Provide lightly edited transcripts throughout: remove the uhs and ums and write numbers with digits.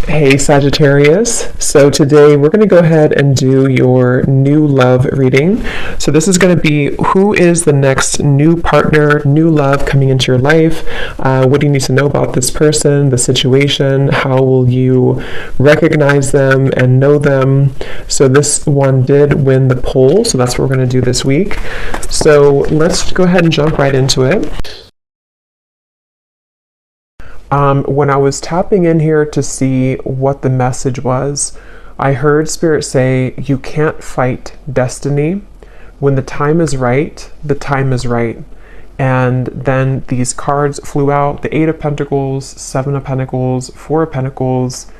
Hey Sagittarius, so today we're going to go ahead and do your new love reading. So this is going to be who is the next new partner, new love coming into your life. What do you need to know about this person, the situation? How will you recognize them and know them? So this one did win the poll, so that's what we're going to do this week. So let's go ahead and jump right into it. When I was tapping in here to see what the message was, I heard Spirit say, you can't fight destiny. When the time is right, the time is right. And then these cards flew out, the 8 of Pentacles, 7 of Pentacles, 4 of Pentacles,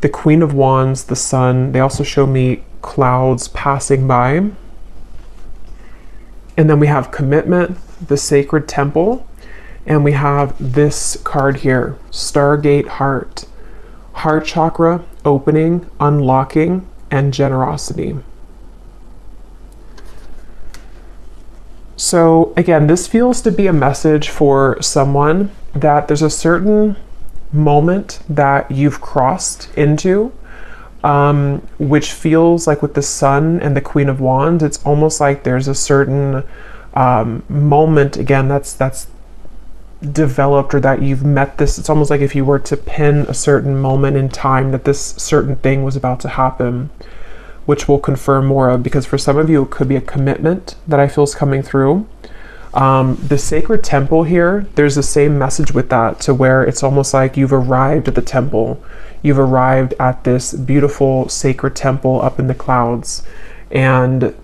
the Queen of Wands, the Sun. They also show me clouds passing by. And then we have commitment, the Sacred Temple. And we have this card here, Stargate Heart. Heart chakra, opening, unlocking, and generosity. So again, this feels to be a message for someone that there's a certain moment that you've crossed into, which feels like with the Sun and the Queen of Wands, it's almost like there's a certain moment, again, that's developed, or that you've met this. It's almost like if you were to pin a certain moment in time that this certain thing was about to happen, which we'll confirm more of, because for some of you it could be a commitment that I feel is coming through. The Sacred Temple here, there's the same message with that, to where it's almost like you've arrived at the temple. You've arrived at this beautiful sacred temple up in the clouds, and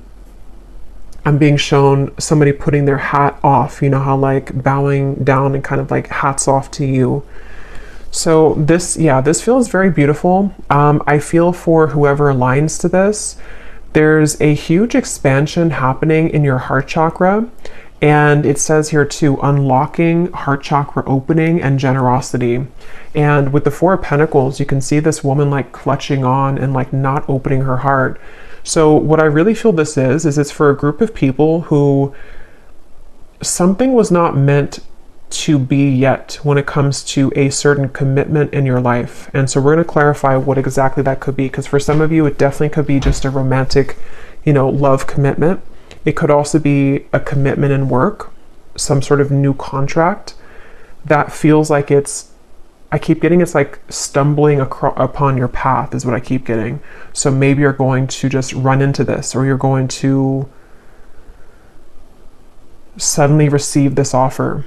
I'm being shown somebody putting their hat off, you know how like bowing down and kind of like hats off to you. So this feels very beautiful. I feel for whoever aligns to this, there's a huge expansion happening in your heart chakra. And it says here too, unlocking, heart chakra opening, and generosity. And with the 4 of Pentacles, you can see this woman like clutching on and like not opening her heart. So what I really feel this is it's for a group of people who something was not meant to be yet when it comes to a certain commitment in your life. And so we're going to clarify what exactly that could be, because for some of you, it definitely could be just a romantic, love commitment. It could also be a commitment in work, some sort of new contract that feels like I keep getting it's like stumbling upon your path is what I keep getting. So maybe you're going to just run into this, or you're going to suddenly receive this offer.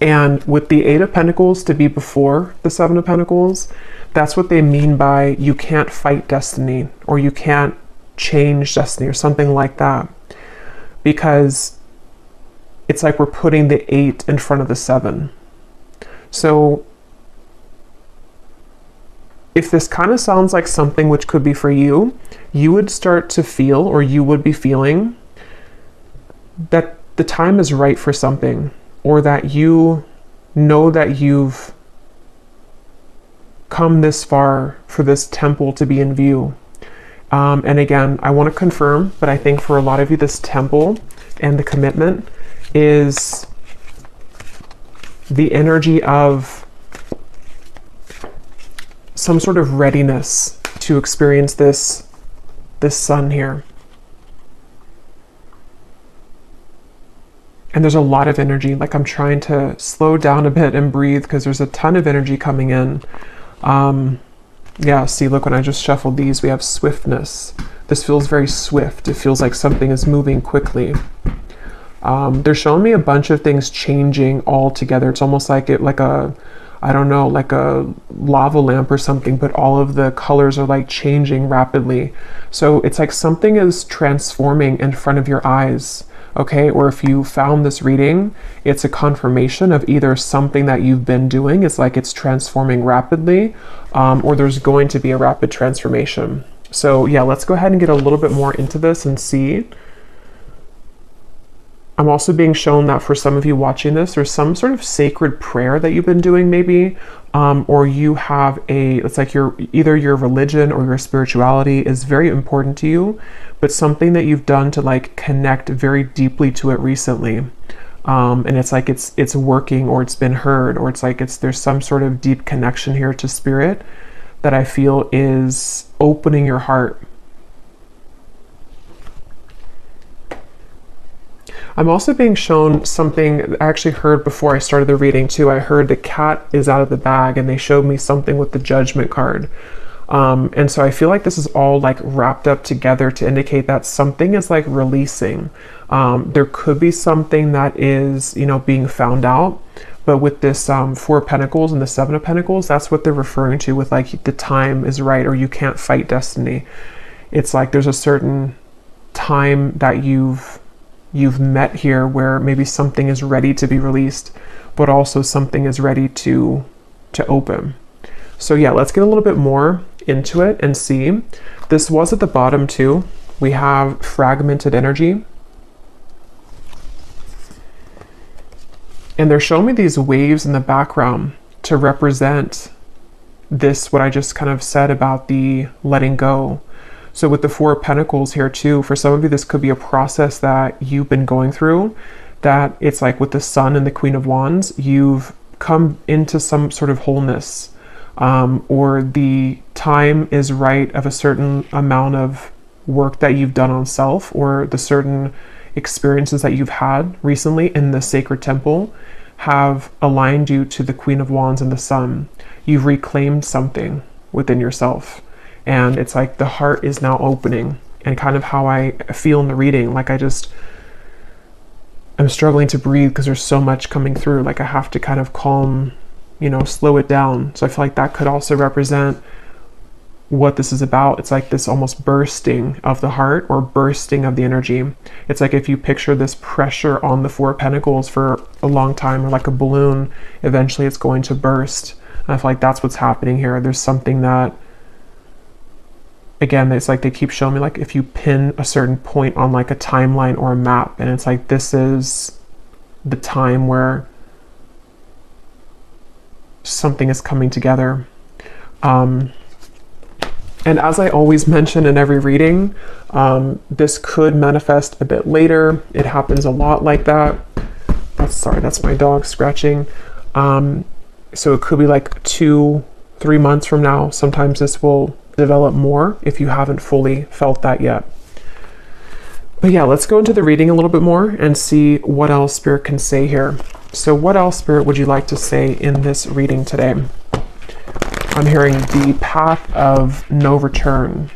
And with the 8 of Pentacles to be before the 7 of Pentacles, that's what they mean by you can't fight destiny, or you can't change destiny, or something like that. Because it's like we're putting the 8 in front of the 7. So if this kind of sounds like something which could be for you, you would start to feel, or you would be feeling, that the time is right for something, or that you know that you've come this far for this temple to be in view. And again, I want to confirm, but I think for a lot of you, this temple and the commitment is the energy of some sort of readiness to experience this sun here. And there's a lot of energy. Like, I'm trying to slow down a bit and breathe because there's a ton of energy coming in. See, look, when I just shuffled these, we have swiftness. This feels very swift. It feels like something is moving quickly. They're showing me a bunch of things changing all together. It's almost like like a lava lamp or something, but all of the colors are like changing rapidly. So it's like something is transforming in front of your eyes, okay? Or if you found this reading, it's a confirmation of either something that you've been doing, it's like it's transforming rapidly, or there's going to be a rapid transformation. So yeah, let's go ahead and get a little bit more into this and see. I'm also being shown that for some of you watching this, there's some sort of sacred prayer that you've been doing maybe, or you have it's like either your religion or your spirituality is very important to you, but something that you've done to like connect very deeply to it recently. And it's like it's working, or it's been heard, or it's like there's some sort of deep connection here to spirit that I feel is opening your heart. I'm also being shown something I actually heard before I started the reading too. I heard the cat is out of the bag, and they showed me something with the Judgment card. And so I feel like this is all like wrapped up together to indicate that something is like releasing. There could be something that is, being found out. But with this Four of Pentacles and the Seven of Pentacles, that's what they're referring to with like the time is right, or you can't fight destiny. It's like there's a certain time that you've met here where maybe something is ready to be released, but also something is ready to open. So yeah, let's get a little bit more into it and see. This was at the bottom too. We have fragmented energy. And they're showing me these waves in the background to represent this, what I just kind of said about the letting go. So with the Four of Pentacles here too, for some of you, this could be a process that you've been going through, that it's like with the Sun and the Queen of Wands, you've come into some sort of wholeness, or the time is right of a certain amount of work that you've done on self, or the certain experiences that you've had recently in the sacred temple have aligned you to the Queen of Wands and the Sun. You've reclaimed something within yourself. And it's like the heart is now opening, and kind of how I feel in the reading. Like I'm struggling to breathe because there's so much coming through. Like I have to kind of calm, slow it down. So I feel like that could also represent what this is about. It's like this almost bursting of the heart, or bursting of the energy. It's like if you picture this pressure on the Four of Pentacles for a long time, or like a balloon, eventually it's going to burst. And I feel like that's what's happening here. There's something that, again, it's like they keep showing me, like if you pin a certain point on like a timeline or a map, and it's like this is the time where something is coming together. And as I always mention in every reading, this could manifest a bit later. It happens a lot like that. That's my dog scratching. So it could be like 2-3 months from now. Sometimes this will develop more if you haven't fully felt that yet. But yeah, let's go into the reading a little bit more and see what else Spirit can say here. So what else, Spirit, would you like to say in this reading today? I'm hearing the path of no return,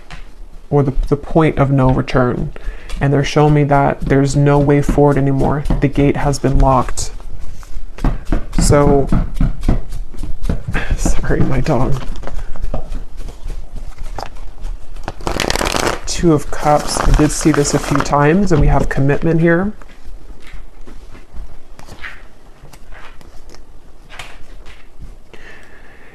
or the point of no return. And they're showing me that there's no way forward anymore. The gate has been locked. So, sorry, my dog. Two of Cups. I did see this a few times, and we have commitment here.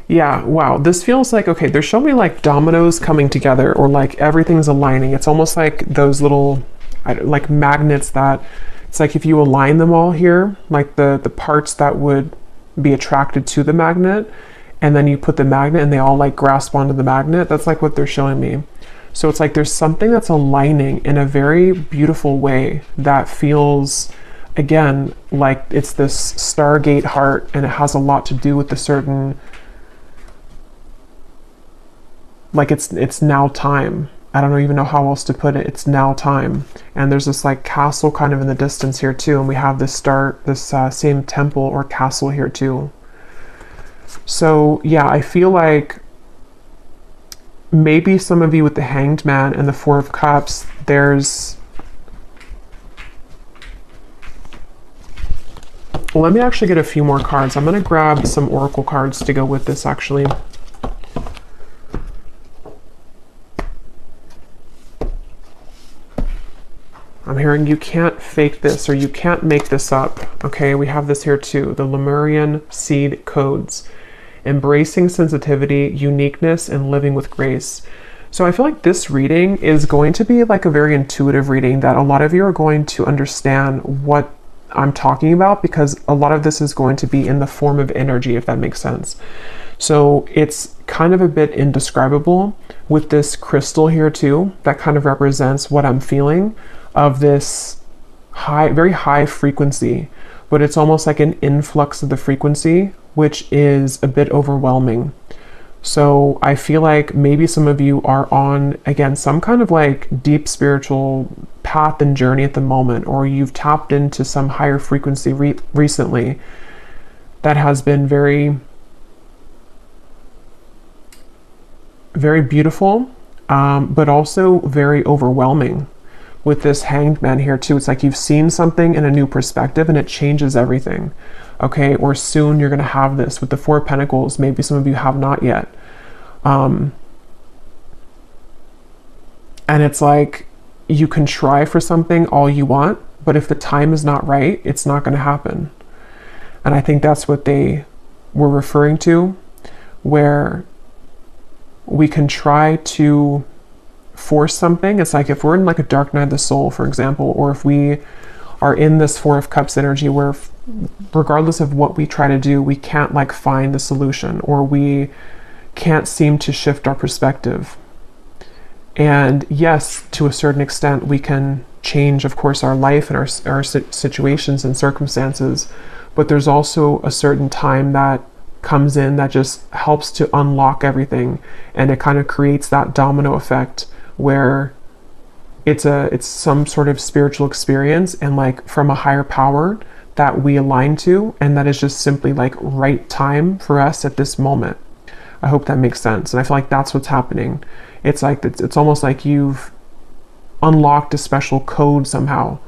Yeah, wow. This feels like, okay, they're showing me like dominoes coming together, or like everything's aligning. It's almost like those little, like magnets that, it's like if you align them all here, like the parts that would be attracted to the magnet, and then you put the magnet and they all like grasp onto the magnet. That's like what they're showing me. So it's like there's something that's aligning in a very beautiful way that feels, again, like it's this Stargate heart, and it has a lot to do with the certain, like it's now time. I don't even know how else to put it. It's now time. And there's this like castle kind of in the distance here too, and we have this same temple or castle here too. So yeah, I feel like maybe some of you with the Hanged Man and the Four of Cups, there's... Well, let me actually get a few more cards. I'm going to grab some oracle cards to go with this, actually. I'm hearing you can't fake this, or you can't make this up. Okay, we have this here too. The Lemurian seed codes. Embracing sensitivity, uniqueness, and living with grace. So I feel like this reading is going to be like a very intuitive reading, that a lot of you are going to understand what I'm talking about, because a lot of this is going to be in the form of energy, if that makes sense. So it's kind of a bit indescribable with this crystal here too, that kind of represents what I'm feeling of this high, very high frequency. but it's almost like an influx of the frequency, which is a bit overwhelming. So I feel like maybe some of you are on, again, some kind of like deep spiritual path and journey at the moment, or you've tapped into some higher frequency recently that has been very, very beautiful, but also very overwhelming. With this Hanged Man here too, it's like you've seen something in a new perspective and it changes everything. Okay, or soon you're going to have this with the Four of Pentacles. Maybe some of you have not yet. And it's like you can try for something all you want, but if the time is not right, it's not going to happen. And I think that's what they were referring to, where we can try to force something. It's like if we're in like a dark night of the soul, for example, or if we are in this Four of Cups energy where regardless of what we try to do, we can't like find the solution, or we can't seem to shift our perspective. And yes, to a certain extent, we can change, of course, our life and our situations and circumstances, but there's also a certain time that comes in that just helps to unlock everything, and it kind of creates that domino effect where it's some sort of spiritual experience and like from a higher power that we align to, and that is just simply like right time for us at this moment. I hope that makes sense. And I feel like that's what's happening. It's like it's almost like you've unlocked a special code somehow.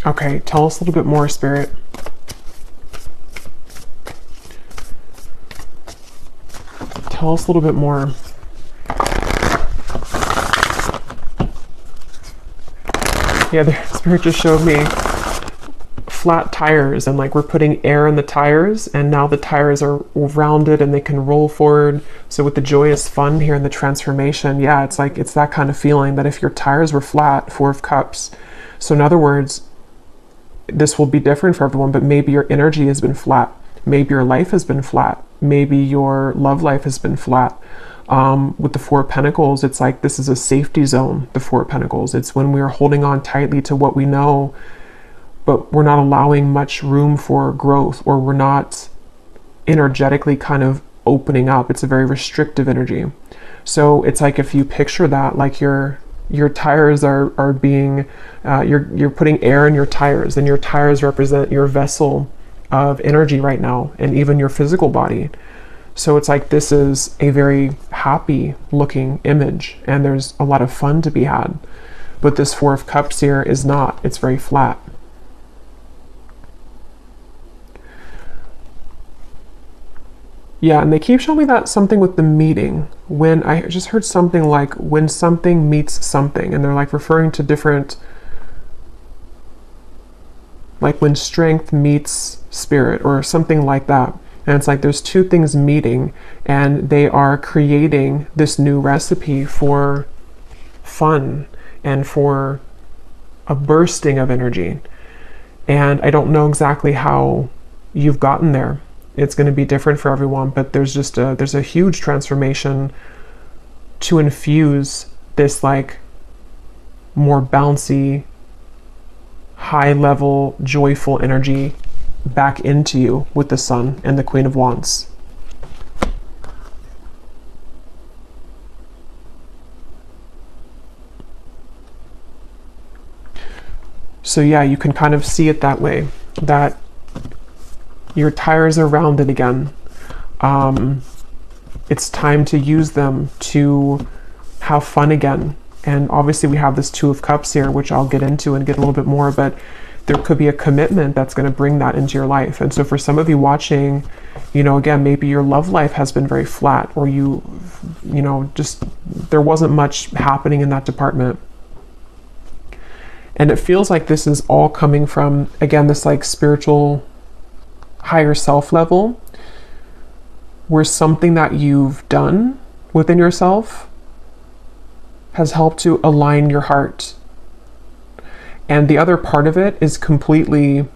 Okay, tell us a little bit more, Spirit. Tell us a little bit more. Yeah, the Spirit just showed me flat tires, and like we're putting air in the tires, and now the tires are rounded and they can roll forward. So with the joyous fun here and the transformation, yeah, it's like it's that kind of feeling that if your tires were flat, Four of Cups. So in other words, this will be different for everyone, but maybe your energy has been flat. Maybe your life has been flat. Maybe your love life has been flat. With the Four of Pentacles, it's like this is a safety zone, the Four of Pentacles. It's when we are holding on tightly to what we know, but we're not allowing much room for growth, or we're not energetically kind of opening up. It's a very restrictive energy. So it's like if you picture that, like your tires are being, you're putting air in your tires, and your tires represent your vessel of energy right now, and even your physical body. So it's like this is a very happy looking image, and there's a lot of fun to be had. But this Four of Cups here is not. It's very flat. Yeah, and they keep showing me that something with the meeting. When I just heard something like when something meets something, and they're like referring to different, like when strength meets spirit or something like that. And it's like there's two things meeting, and they are creating this new recipe for fun and for a bursting of energy. And I don't know exactly how you've gotten there. It's going to be different for everyone, but there's a huge transformation to infuse this like more bouncy, high level, joyful energy back into you with the Sun and the Queen of Wands. So yeah, you can kind of see it that way, that your tires are rounded again. It's time to use them to have fun again. And obviously we have this Two of Cups here, which I'll get into and get a little bit more, but there could be a commitment that's going to bring that into your life. And so for some of you watching, you know, again, maybe your love life has been very flat, or you know, just there wasn't much happening in that department. And it feels like this is all coming from, again, this like spiritual higher self level, where something that you've done within yourself has helped to align your heart. And the other part of it is completely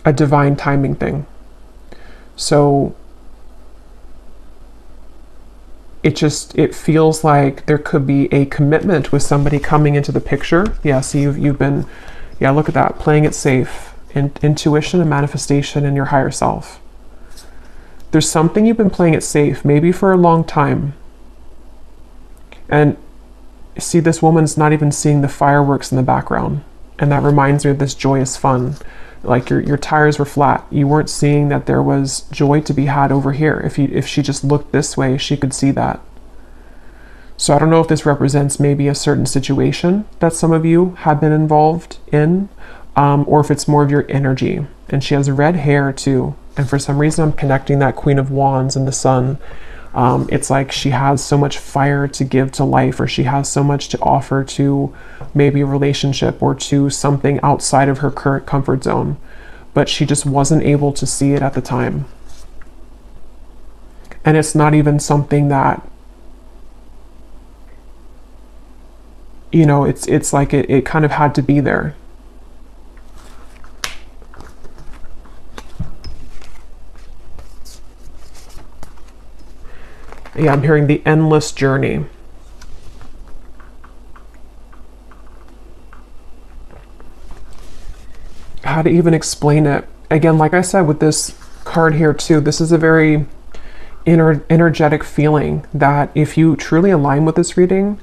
a divine timing thing. So it feels like there could be a commitment with somebody coming into the picture. Yeah, so you've been, yeah, look at that, playing it safe. Intuition and manifestation in your higher self. There's something you've been playing it safe, maybe for a long time. And see, this woman's not even seeing the fireworks in the background. And that reminds me of this joyous fun. Like your tires were flat. You weren't seeing that there was joy to be had over here. If she just looked this way, she could see that. So I don't know if this represents maybe a certain situation that some of you have been involved in, or if it's more of your energy. And she has red hair too. And for some reason, I'm connecting that Queen of Wands and the Sun. It's like she has so much fire to give to life, or she has so much to offer to maybe a relationship or to something outside of her current comfort zone, but she just wasn't able to see it at the time. And it's not even something that, you know, it's like it kind of had to be there. Yeah, I'm hearing the endless journey. How to even explain it? Again, like I said, with this card here too, this is a very energetic feeling that if you truly align with this reading,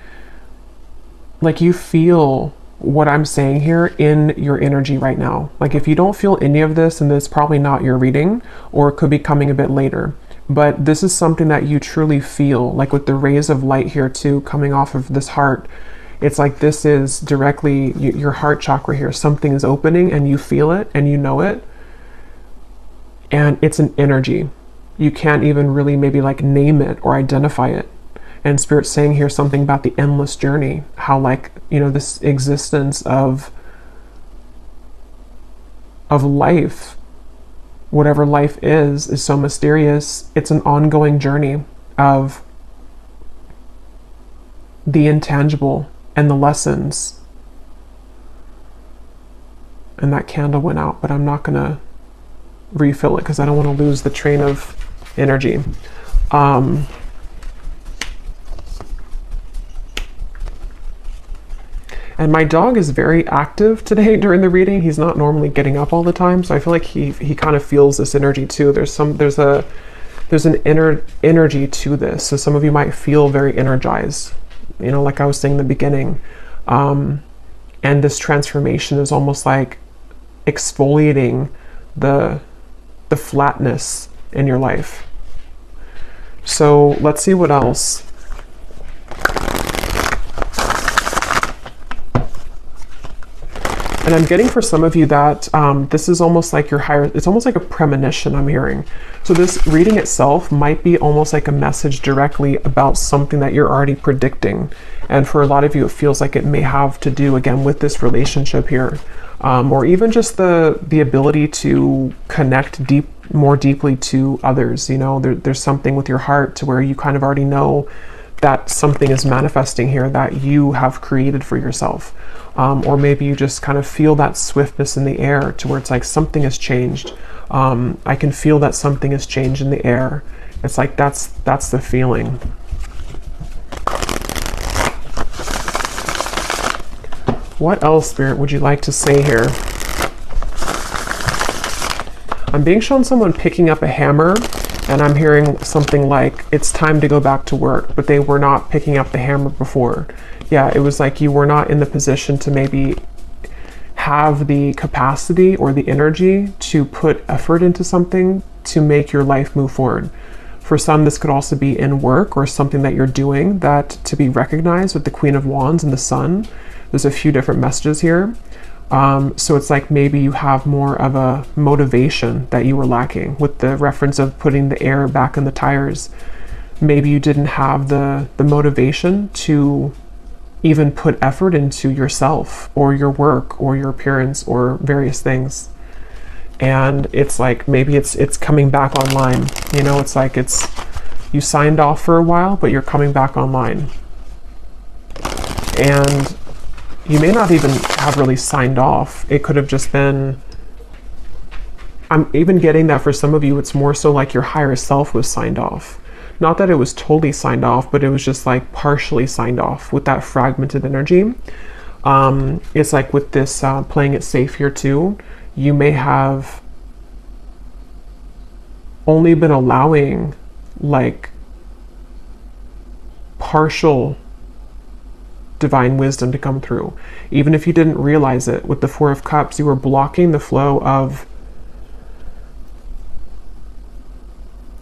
like you feel what I'm saying here in your energy right now. Like if you don't feel any of this, and it's probably not your reading, or it could be coming a bit later. But this is something that you truly feel, like with the rays of light here too, coming off of this heart. It's like this is directly your heart chakra here. Something is opening and you feel it and you know it. And it's an energy. You can't even really maybe like name it or identify it. And Spirit's saying here something about the endless journey. How like, you know, this existence of life, whatever life is so mysterious. It's an ongoing journey of the intangible and the lessons. And that candle went out, but I'm not gonna refill it because I don't want to lose the train of energy. And my dog is very active today during the reading. He's not normally getting up all the time, so I feel like he kind of feels this energy too. There's an inner energy to this. So some of you might feel very energized, you know, like I was saying in the beginning. And this transformation is almost like exfoliating the flatness in your life. So let's see what else. And I'm getting for some of you that this is almost like your higher, it's almost like a premonition I'm hearing. So this reading itself might be almost like a message directly about something that you're already predicting. And for a lot of you, it feels like it may have to do again with this relationship here. Or even just the ability to connect more deeply to others. You know, there's something with your heart to where you kind of already know that something is manifesting here that you have created for yourself. Or maybe you just kind of feel that swiftness in the air to where it's like something has changed. I can feel that something has changed in the air. It's like that's the feeling. What else, Spirit, would you like to say here? I'm being shown someone picking up a hammer, and I'm hearing something like, it's time to go back to work, but they were not picking up the hammer before. Yeah, it was like you were not in the position to maybe have the capacity or the energy to put effort into something to make your life move forward. For some, this could also be in work or something that you're doing that to be recognized with the Queen of Wands and the Sun. There's a few different messages here. So it's like maybe you have more of a motivation that you were lacking with the reference of putting the air back in the tires. Maybe you didn't have the motivation to even put effort into yourself or your work or your appearance or various things. And it's like maybe it's coming back online. You know, it's like you signed off for a while, but you're coming back online. And you may not even have really signed off. It could have just been, I'm even getting that for some of you, it's more so like your higher self was signed off. Not that it was totally signed off, but it was just like partially signed off with that fragmented energy. It's like with this playing it safe here too, you may have only been allowing like partial divine wisdom to come through. Even if you didn't realize it, with the Four of Cups, you were blocking the flow of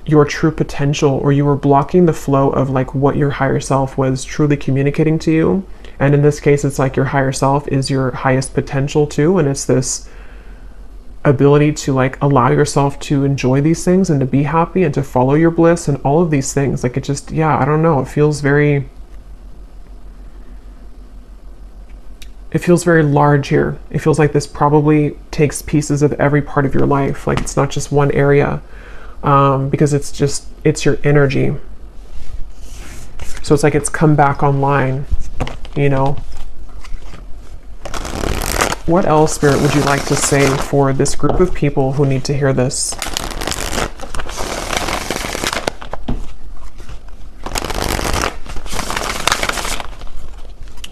your true potential, or you were blocking the flow of like what your higher self was truly communicating to you. And in this case, it's like your higher self is your highest potential too, and it's this ability to like allow yourself to enjoy these things and to be happy and to follow your bliss and all of these things. Like it just, yeah, I don't know, it feels very large here. It feels like this probably takes pieces of every part of your life. Like it's not just one area, because it's your energy. So it's like it's come back online, you know. What else, Spirit, would you like to say for this group of people who need to hear this?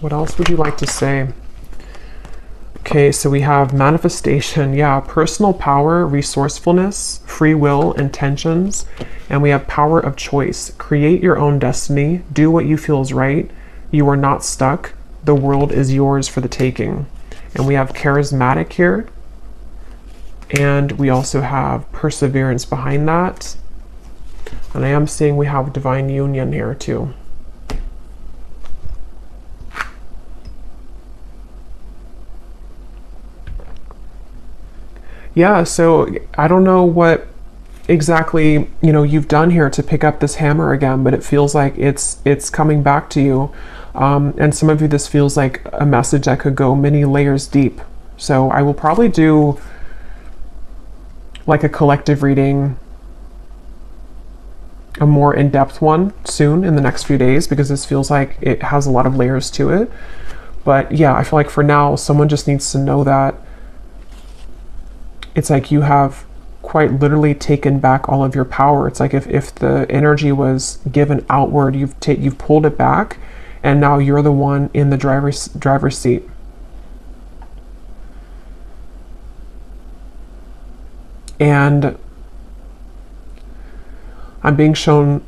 What else would you like to say? Okay, so we have manifestation, yeah, personal power, resourcefulness, free will, intentions, and we have power of choice. Create your own destiny, do what you feel is right. You are not stuck. The world is yours for the taking. And we have charismatic here. And we also have perseverance behind that. And I am seeing we have divine union here too. Yeah, so I don't know what exactly, you know, you've done here to pick up this hammer again, but it feels like it's coming back to you. And some of you, this feels like a message that could go many layers deep. So I will probably do like a collective reading, a more in-depth one soon in the next few days, because this feels like it has a lot of layers to it. But yeah, I feel like for now, someone just needs to know that it's like you have quite literally taken back all of your power. It's like if the energy was given outward, you've pulled it back, and now you're the one in the driver's seat. And I'm being shown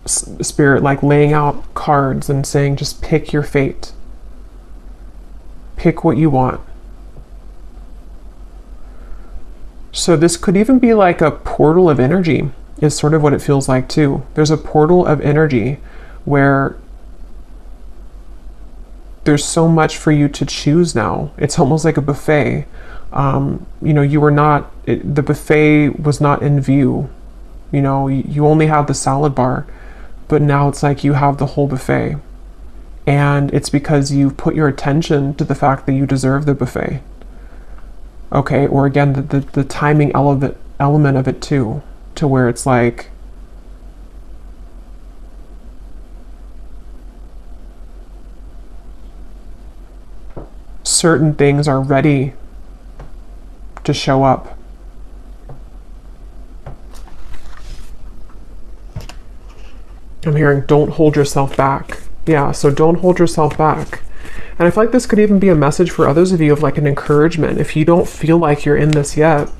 Spirit like laying out cards and saying, just pick your fate. Pick what you want. So this could even be like a portal of energy, is sort of what it feels like too. There's a portal of energy where there's so much for you to choose now. It's almost like a buffet. You know, the buffet was not in view. You know, you only have the salad bar, but now it's like you have the whole buffet. And it's because you've put your attention to the fact that you deserve the buffet. Okay, or again, the timing element of it too, to where it's like, certain things are ready to show up. I'm hearing, don't hold yourself back. Yeah, so don't hold yourself back. And I feel like this could even be a message for others of you of like an encouragement. If you don't feel like you're in this yet,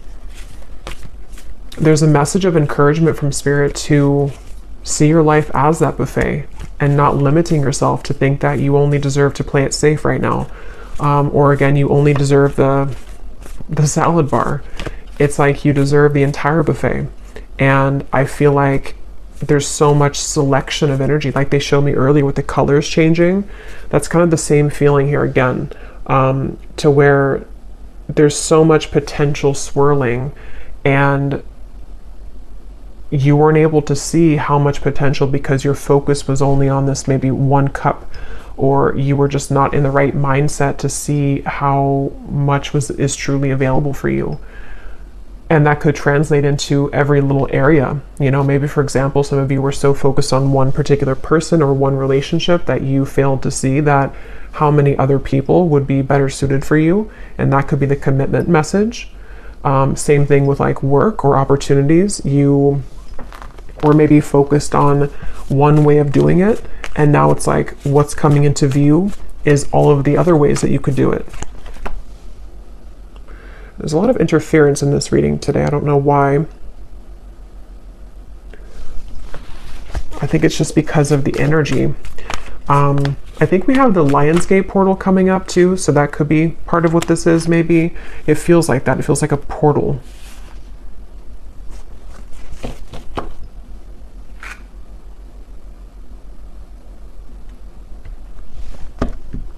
there's a message of encouragement from Spirit to see your life as that buffet and not limiting yourself to think that you only deserve to play it safe right now. Or again, you only deserve the salad bar. It's like you deserve the entire buffet. And I feel like there's so much selection of energy, like they showed me earlier with the colors changing. That's kind of the same feeling here again, to where there's so much potential swirling, and you weren't able to see how much potential because your focus was only on this maybe one cup, or you were just not in the right mindset to see how much is truly available for you. And that could translate into every little area. You know, maybe for example, some of you were so focused on one particular person or one relationship that you failed to see that how many other people would be better suited for you. And that could be the commitment message. Same thing with like work or opportunities. You were maybe focused on one way of doing it, and now it's like what's coming into view is all of the other ways that you could do it. There's a lot of interference in this reading today. I don't know why. I think it's just because of the energy. I think we have the Lionsgate portal coming up too, so that could be part of what this is maybe. It feels like that. It feels like a portal.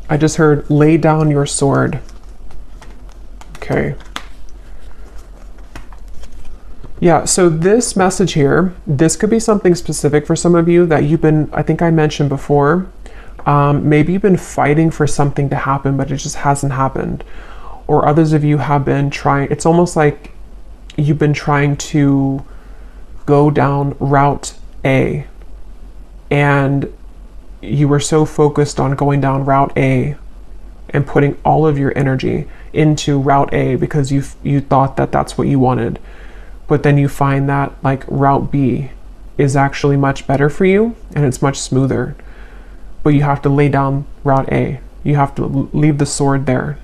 I just heard, lay down your sword. Okay. Yeah, so this message here, this could be something specific for some of you that you've been, I think I mentioned before, maybe you've been fighting for something to happen, but it just hasn't happened. Or others of you have been trying, it's almost like you've been trying to go down route A, and you were so focused on going down route A and putting all of your energy into route A because you thought that that's what you wanted. But then you find that like route B is actually much better for you and it's much smoother. But you have to lay down route A. You have to leave the sword there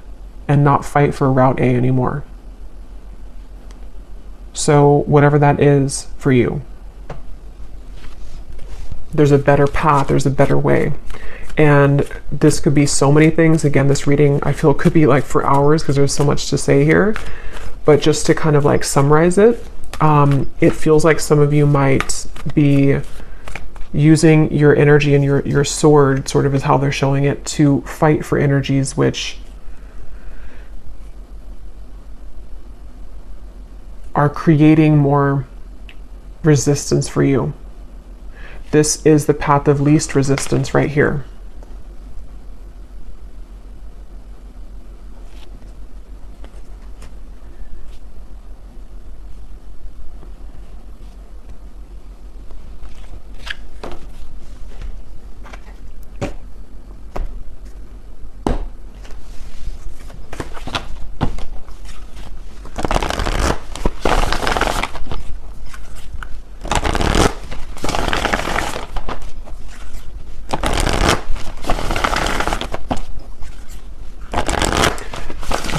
and not fight for route A anymore. So whatever that is for you, there's a better path, there's a better way. And this could be so many things. Again, this reading, I feel, could be like for hours because there's so much to say here. But just to kind of like summarize it, it feels like some of you might be using your energy and your sword, sort of is how they're showing it, to fight for energies which are creating more resistance for you. This is the path of least resistance right here.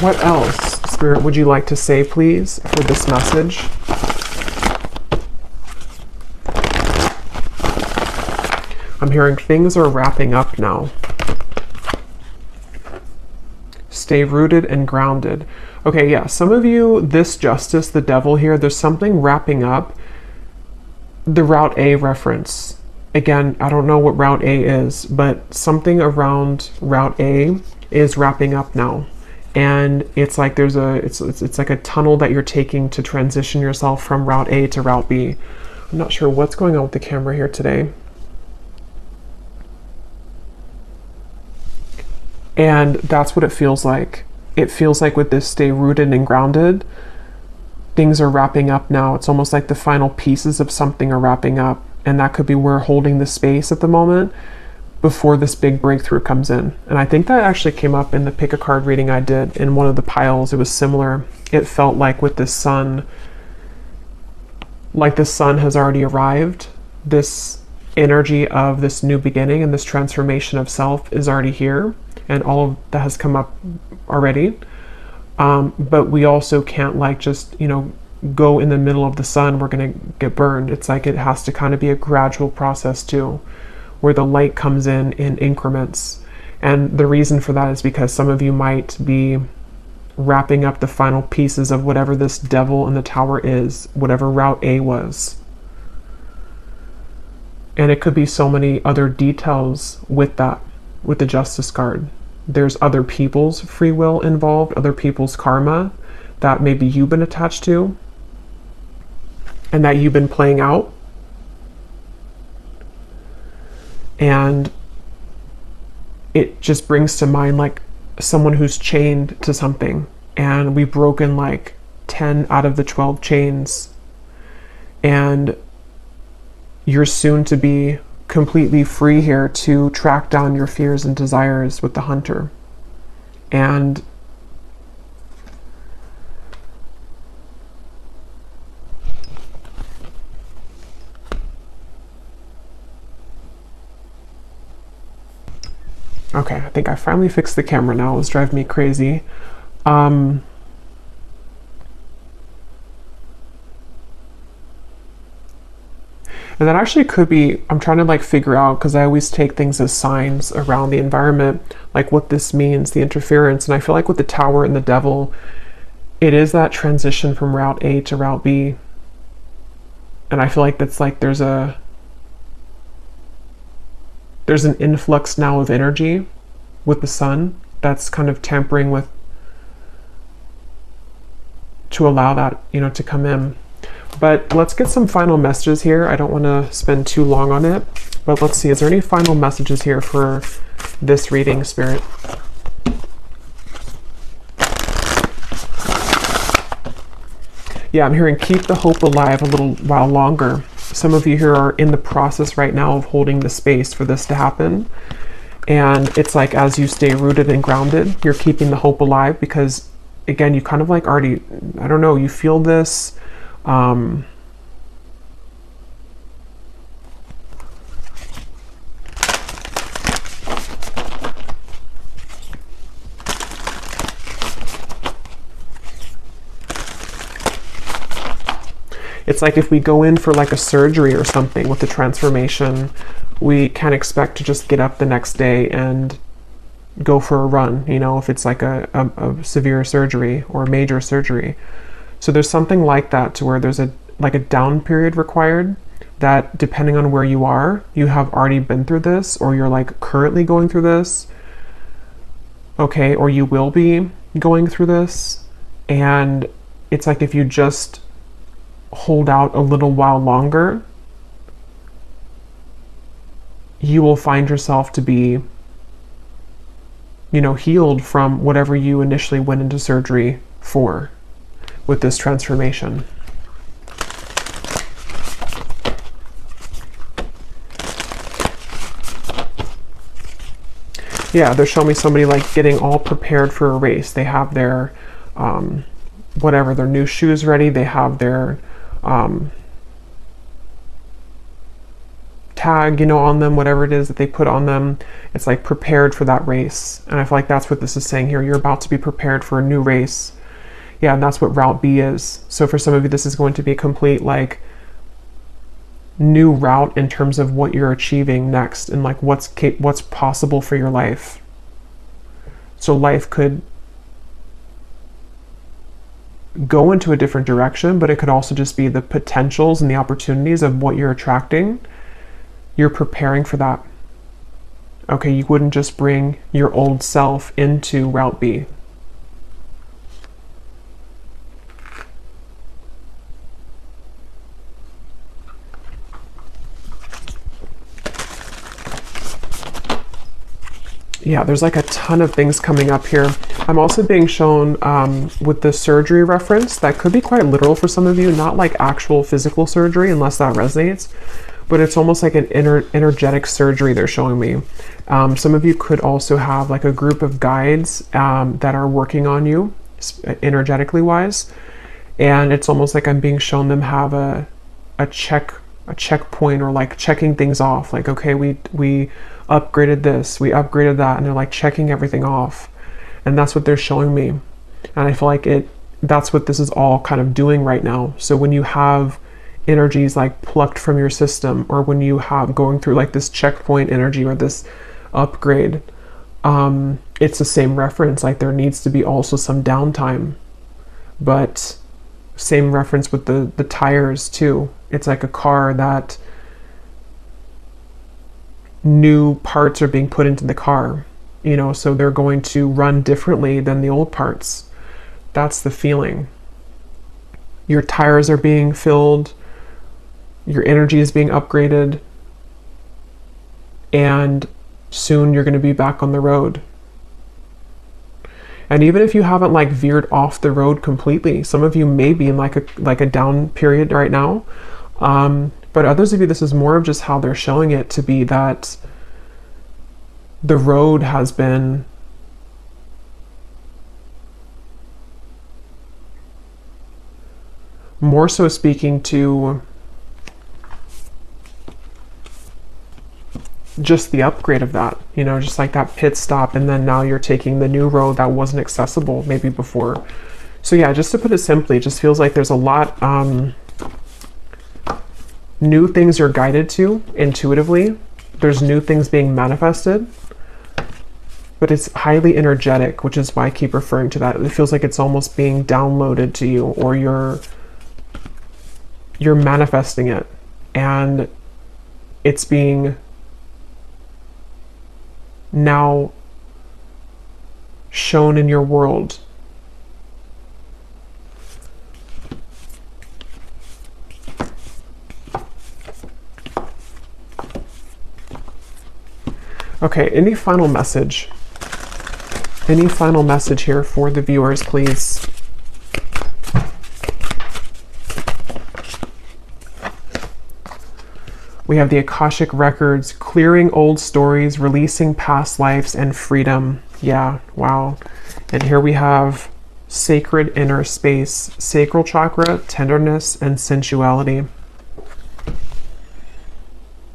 What else, Spirit, would you like to say, please, for this message? I'm hearing things are wrapping up now. Stay rooted and grounded. Okay, yeah, some of you, this Justice, the Devil here, there's something wrapping up. The Route A reference. Again, I don't know what Route A is, but something around Route A is wrapping up now. And it's like there's it's like a tunnel that you're taking to transition yourself from Route A to Route B. I'm not sure what's going on with the camera here today. And that's what it feels like. It feels like with this stay rooted and grounded, things are wrapping up now. It's almost like the final pieces of something are wrapping up. And that could be we're holding the space at the moment before this big breakthrough comes in. And I think that actually came up in the pick a card reading I did in one of the piles. It was similar. It felt like with the sun, like the sun has already arrived. This energy of this new beginning and this transformation of self is already here. And all of that has come up already. But we also can't like just, go in the middle of the sun. We're going to get burned. It's like it has to kind of be a gradual process too, where the light comes in increments. And the reason for that is because some of you might be wrapping up the final pieces of whatever this devil in the tower is, whatever Route A was. And it could be so many other details with that, with the Justice card. There's other people's free will involved, other people's karma that maybe you've been attached to and that you've been playing out. And it just brings to mind like someone who's chained to something, and we've broken like 10 out of the 12 chains, and you're soon to be completely free here to track down your fears and desires with the Hunter. And Okay, I think I finally fixed the camera now. It was driving me crazy. And that actually could be, I'm trying to like figure out, because I always take things as signs around the environment, like what this means, the interference. And I feel like with the Tower and the Devil, it is that transition from Route A to Route B. And I feel like that's like there's an influx now of energy with the Sun that's kind of tampering with, to allow that, you know, to come in. But let's get some final messages here. I don't want to spend too long on it, but let's see, is there any final messages here for this reading, Spirit? Yeah, I'm hearing keep the hope alive a little while longer. Some of you here are in the process right now of holding the space for this to happen. And it's like as you stay rooted and grounded, you're keeping the hope alive because, again, you kind of like already, I don't know, you feel this. It's like if we go in for like a surgery or something with the transformation, we can't expect to just get up the next day and go for a run, you know, if it's like a severe surgery or a major surgery. So there's something like that to where there's a down period required that, depending on where you are, you have already been through this, or you're like currently going through this, okay, or you will be going through this. And it's like if you just hold out a little while longer, you will find yourself to be, you know, healed from whatever you initially went into surgery for with this transformation. Yeah, they're showing me somebody like getting all prepared for a race. They have their whatever, their new shoes ready. They have their tag, you know, on them, whatever it is that they put on them. It's like prepared for that race. And I feel like that's what this is saying here. You're about to be prepared for a new race. Yeah, and that's what Route B is. So for some of you, this is going to be a complete like new route in terms of what you're achieving next and like what's possible for your life. So life could go into a different direction, but it could also just be the potentials and the opportunities of what you're attracting. You're preparing for that. Okay, you wouldn't just bring your old self into Route B. Yeah, there's like a ton of things coming up here. I'm also being shown with the surgery reference, that could be quite literal for some of you, not like actual physical surgery unless that resonates, but it's almost like an energetic surgery they're showing me. Some of you could also have like a group of guides that are working on you energetically wise. And it's almost like I'm being shown them have a checkpoint, or like checking things off. Like, okay, we upgraded this, we upgraded that, and they're like checking everything off. And that's what they're showing me. And I feel like that's what this is all kind of doing right now. So when you have energies like plucked from your system, or when you have going through like this checkpoint energy or this upgrade, it's the same reference. Like there needs to be also some downtime, but same reference with the tires too. It's like a car that new parts are being put into the car, you know, so they're going to run differently than the old parts. That's the feeling. Your tires are being filled, your energy is being upgraded, and soon you're going to be back on the road. And even if you haven't like veered off the road completely, some of you may be in like a down period right now. But others of you, this is more of just how they're showing it to be, that the road has been more so speaking to just the upgrade of that, you know, just like that pit stop, and then now you're taking the new road that wasn't accessible maybe before. So yeah, just to put it simply, it just feels like there's a lot new things you're guided to intuitively. There's new things being manifested, but it's highly energetic, which is why I keep referring to that. It feels like it's almost being downloaded to you, or you're manifesting it, and it's being now shown in your world. Okay, any final message? Any final message here for the viewers, please? We have the Akashic Records, clearing old stories, releasing past lives, and freedom. Yeah, wow. And here we have sacred inner space, sacral chakra, tenderness, and sensuality.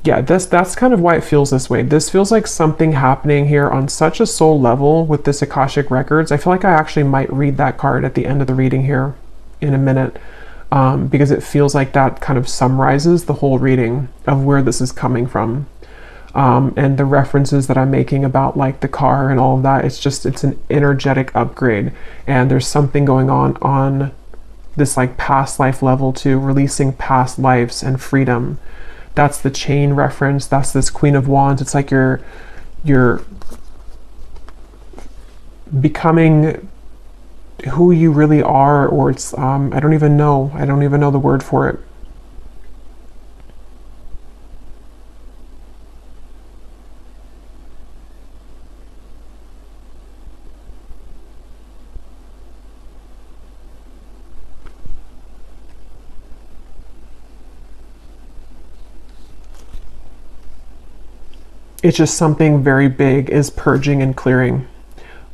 Yeah, that's kind of why it feels this way. This feels like something happening here on such a soul level with this Akashic Records. I feel like I actually might read that card at the end of the reading here in a minute, because it feels like that kind of summarizes the whole reading of where this is coming from. And the references that I'm making about like the car and all of that, it's an energetic upgrade. And there's something going on this like past life level too, releasing past lives and freedom. That's the chain reference. That's this Queen of Wands. It's like you're becoming who you really are, or it's I don't even know the word for it. It's just something very big is purging and clearing.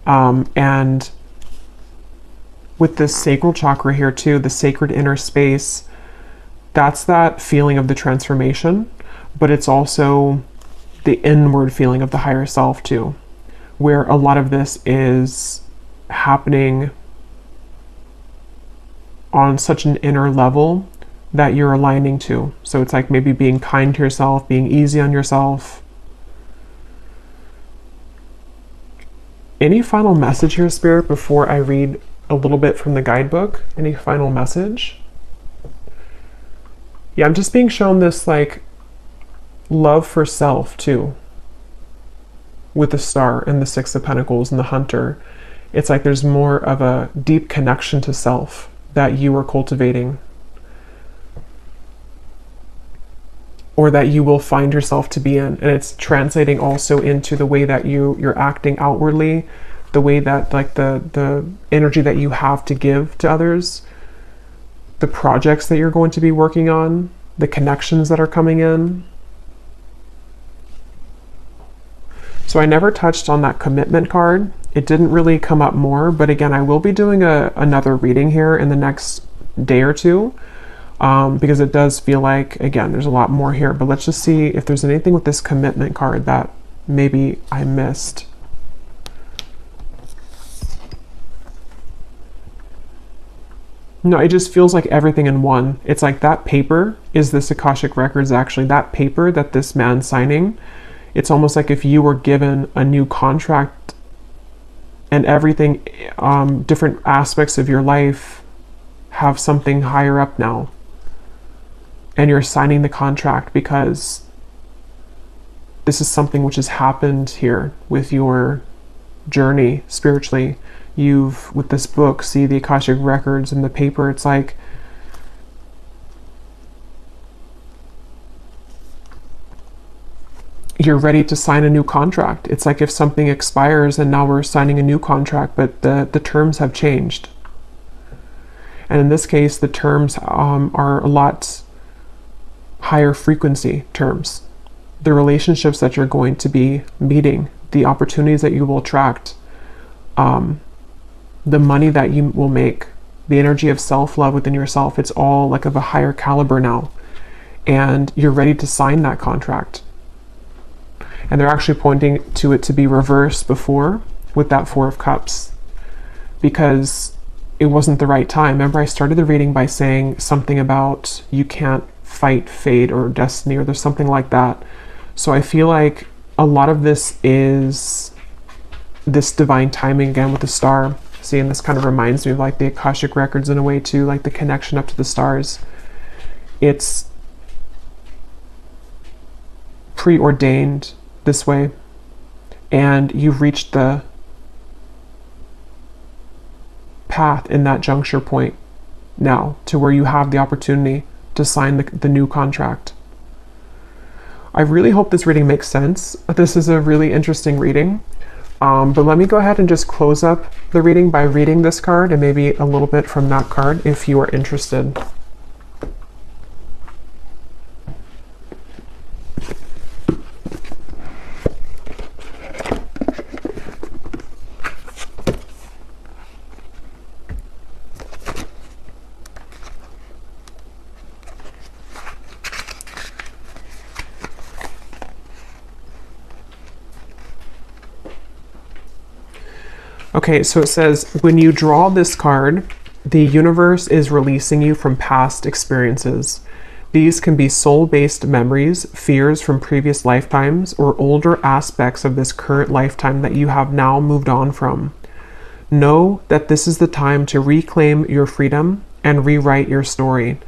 And with this sacral chakra here too, the sacred inner space, that's that feeling of the transformation, but it's also the inward feeling of the higher self too, where a lot of this is happening on such an inner level that you're aligning to. So it's like maybe being kind to yourself, being easy on yourself. Any final message here, Spirit, before I read a little bit from the guidebook? Any final message? Yeah, I'm just being shown this like love for self too, with the Star and the Six of Pentacles and the Hunter. It's like there's more of a deep connection to self that you are cultivating, or that you will find yourself to be in. And it's translating also into the way that you're acting outwardly, the way that like the energy that you have to give to others, the projects that you're going to be working on, the connections that are coming in. So I never touched on that commitment card. It didn't really come up more, but again, I will be doing another reading here in the next day or two. Because it does feel like, again, there's a lot more here, but let's just see if there's anything with this commitment card that maybe I missed. No, it just feels like everything in one. It's like that paper is this Akashic Records, actually. That paper that this man's signing, it's almost like if you were given a new contract and everything, different aspects of your life have something higher up now. And you're signing the contract because this is something which has happened here with your journey spiritually. You've, with this book, see the Akashic Records and the paper, it's like you're ready to sign a new contract. It's like if something expires and now we're signing a new contract, but the terms have changed. And in this case, the terms are a lot higher frequency terms. The relationships that you're going to be meeting, the opportunities that you will attract, the money that you will make, the energy of self-love within yourself, it's all like of a higher caliber now. And you're ready to sign that contract. And they're actually pointing to it to be reversed before with that Four of Cups, because it wasn't the right time. Remember, I started the reading by saying something about you can't fight fate or destiny, or there's something like that. So I feel like a lot of this is this divine timing again with the star. See, and this kind of reminds me of like the Akashic records in a way too, like the connection up to the stars. It's preordained this way, and you've reached the path in that juncture point now to where you have the opportunity to sign the new contract. I really hope this reading makes sense. This is a really interesting reading. But let me go ahead and just close up the reading by reading this card and maybe a little bit from that card if you are interested. Okay, so it says, when you draw this card, the universe is releasing you from past experiences. These can be soul-based memories, fears from previous lifetimes, or older aspects of this current lifetime that you have now moved on from. Know that this is the time to reclaim your freedom and rewrite your story.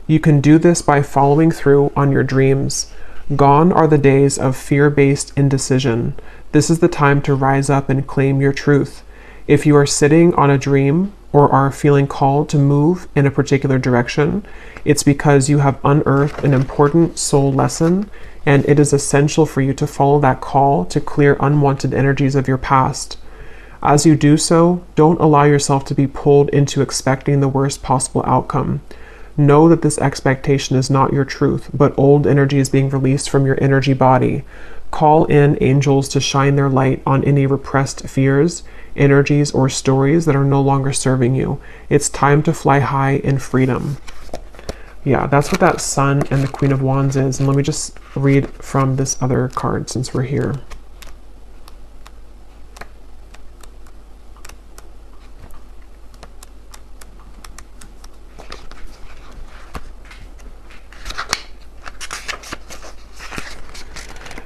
You can do this by following through on your dreams. Gone are the days of fear-based indecision. This is the time to rise up and claim your truth. If you are sitting on a dream or are feeling called to move in a particular direction, it's because you have unearthed an important soul lesson, and it is essential for you to follow that call to clear unwanted energies of your past. As you do so, don't allow yourself to be pulled into expecting the worst possible outcome. Know that this expectation is not your truth, but old energy is being released from your energy body. Call in angels to shine their light on any repressed fears, energies, or stories that are no longer serving you. It's time to fly high in freedom. Yeah, that's what that Sun and the Queen of Wands is. And let me just read from this other card since we're here.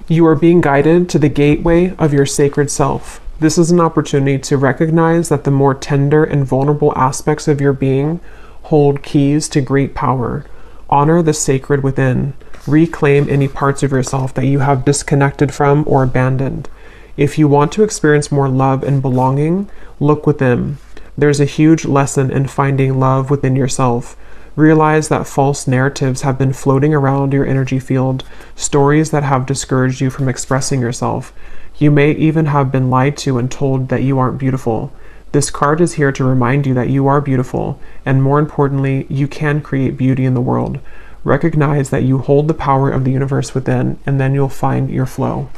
You are being guided to the gateway of your sacred self. This is an opportunity to recognize that the more tender and vulnerable aspects of your being hold keys to great power. Honor the sacred within. Reclaim any parts of yourself that you have disconnected from or abandoned. If you want to experience more love and belonging, look within. There's a huge lesson in finding love within yourself. Realize that false narratives have been floating around your energy field, stories that have discouraged you from expressing yourself. You may even have been lied to and told that you aren't beautiful. This card is here to remind you that you are beautiful, and more importantly, you can create beauty in the world. Recognize that you hold the power of the universe within, and then you'll find your flow.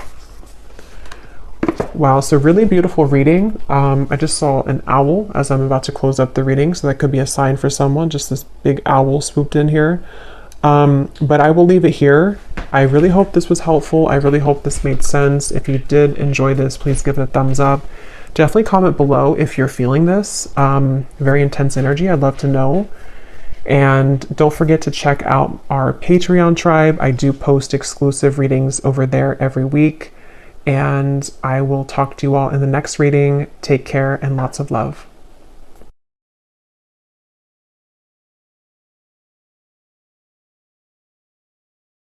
Wow, so really beautiful reading. I just saw an owl as I'm about to close up the reading, so that could be a sign for someone, just this big owl swooped in here. But I will leave it here. I really hope this was helpful. I really hope this made sense. If you did enjoy this, please give it a thumbs up. Definitely comment below if you're feeling this. Very intense energy. I'd love to know. And don't forget to check out our Patreon tribe. I do post exclusive readings over there every week. And I will talk to you all in the next reading. Take care and lots of love.